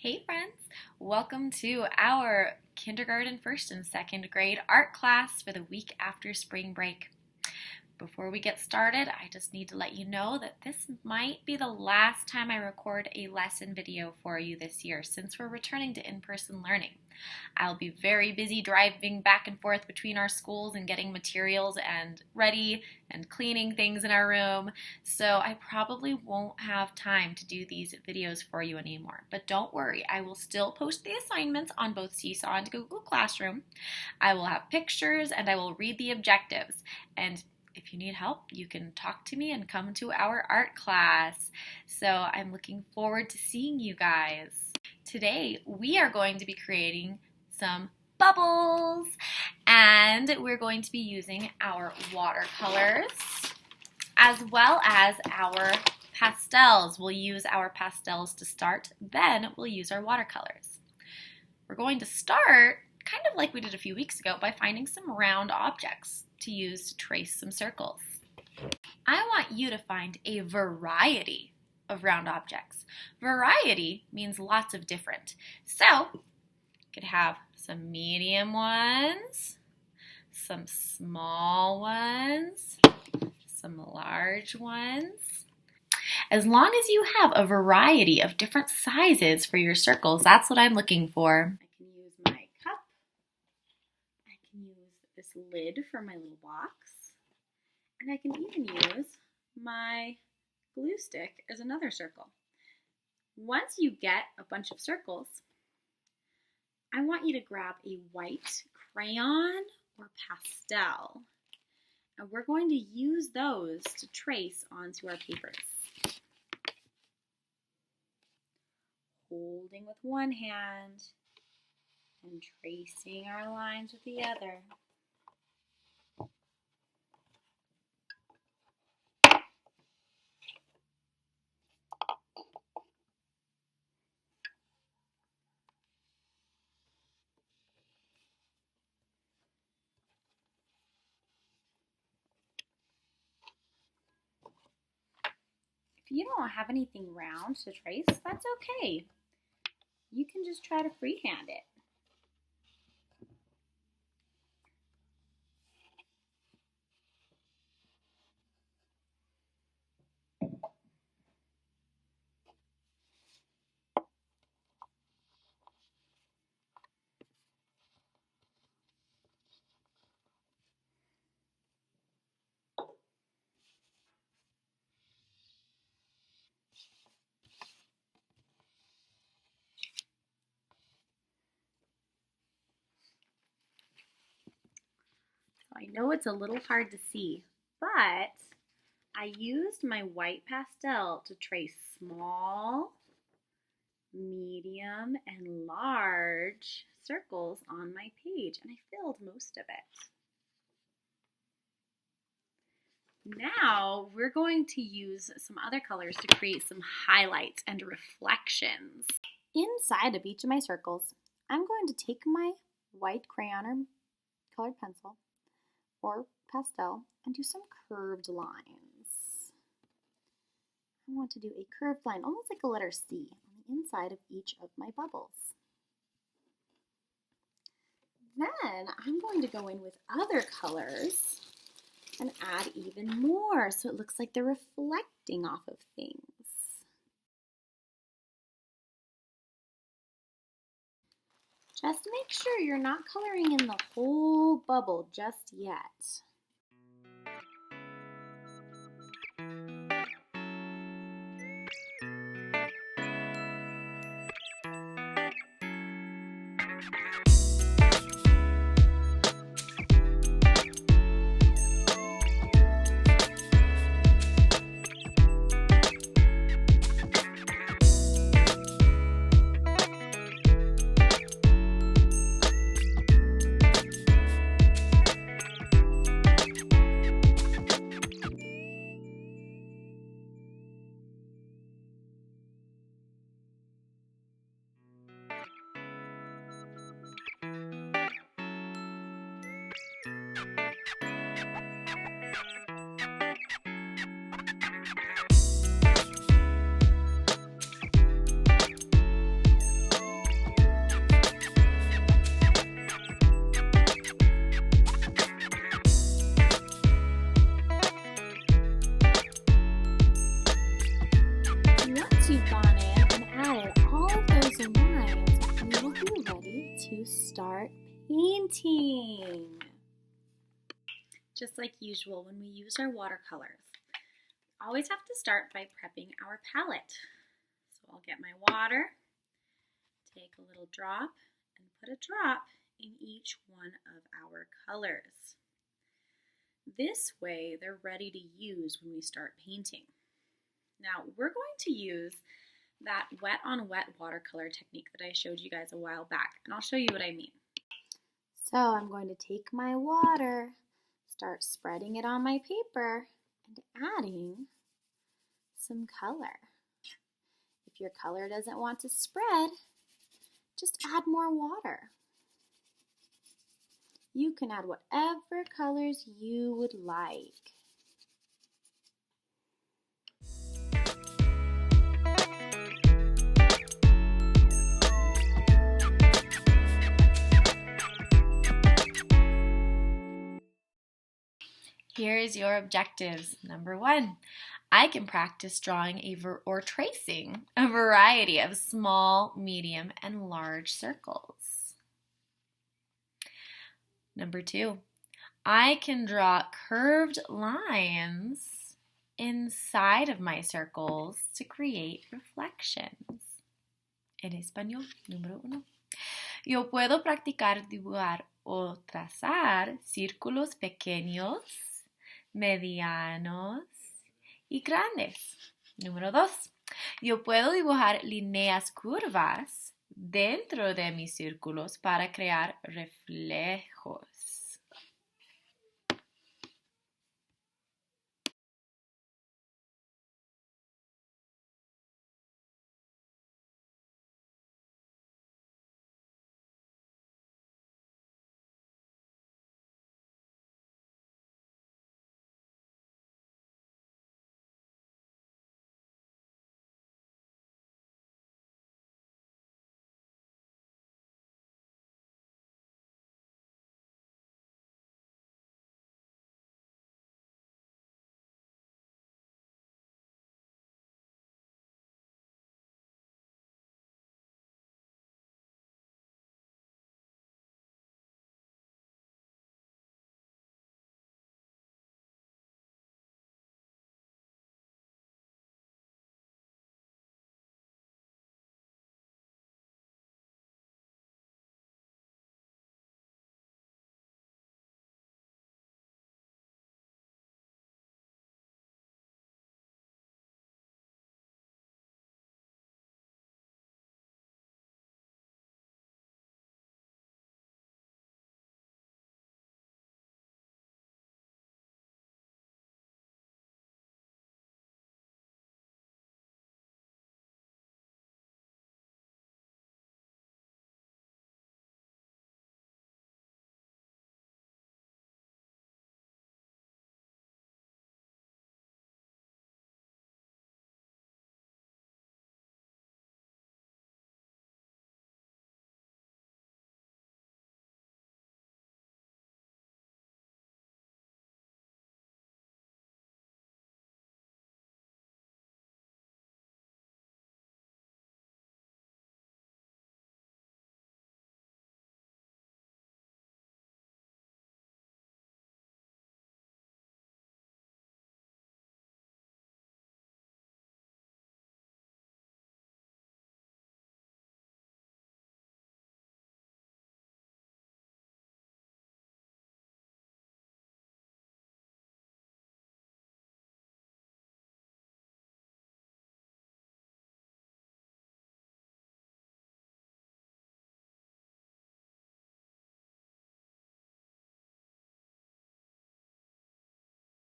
Hey friends, welcome to our kindergarten, first and second grade art class for the week after spring break. Before we get started, I just need to let you know that this might be the last time I record a lesson video for you this year since we're returning to in-person learning. I'll be very busy driving back and forth between our schools and getting materials and ready and cleaning things in our room, so I probably won't have time to do these videos for you anymore. But don't worry, I will still post the assignments on both Seesaw and Google Classroom. I will have pictures and I will read the objectives. And if you need help, you can talk to me and come to our art class. So I'm looking forward to seeing you guys. Today, we are going to be creating some bubbles, and we're going to be using our watercolors as well as our pastels. We'll use our pastels to start, then we'll use our watercolors. We're going to start kind of like we did a few weeks ago by finding some round objects to use to trace some circles. I want you to find a variety of round objects. Variety means lots of different. So you could have some medium ones, some small ones, some large ones. As long as you have a variety of different sizes for your circles, that's what I'm looking for. I can use my cup. I can use this lid for my little box. And I can even use my glue stick as another circle. Once you get a bunch of circles, I want you to grab a white crayon or pastel, and we're going to use those to trace onto our papers. Holding with one hand and tracing our lines with the other. If you don't have anything round to trace, that's okay. You can just try to freehand it. I know it's a little hard to see, but I used my white pastel to trace small, medium, and large circles on my page, and I filled most of it. Now we're going to use some other colors to create some highlights and reflections. Inside of each of my circles, I'm going to take my white crayon or colored pencil or pastel and do some curved lines. I want to do a curved line, almost like a letter C, on the inside of each of my bubbles. Then I'm going to go in with other colors and add even more so it looks like they're reflecting off of things. Just make sure you're not coloring in the whole bubble just yet. once you've gone in and added all of those lines, you will be ready to start painting. Just like usual, when we use our watercolors, we always have to start by prepping our palette. So I'll get my water, take a little drop, and put a drop in each one of our colors. This way, they're ready to use when we start painting. Now, we're going to use that wet on wet watercolor technique that I showed you guys a while back, and I'll show you what I mean. So I'm going to take my water, start spreading it on my paper, and adding some color. If your color doesn't want to spread, just add more water. You can add whatever colors you would like. Here's your objectives. Number 1, I can practice drawing or tracing a variety of small, medium, and large circles. Number 2, I can draw curved lines inside of my circles to create reflections. En español, número 1. Yo puedo practicar dibujar o trazar círculos pequeños, medianos y grandes. Número 2. Yo puedo dibujar líneas curvas dentro de mis círculos para crear reflejos.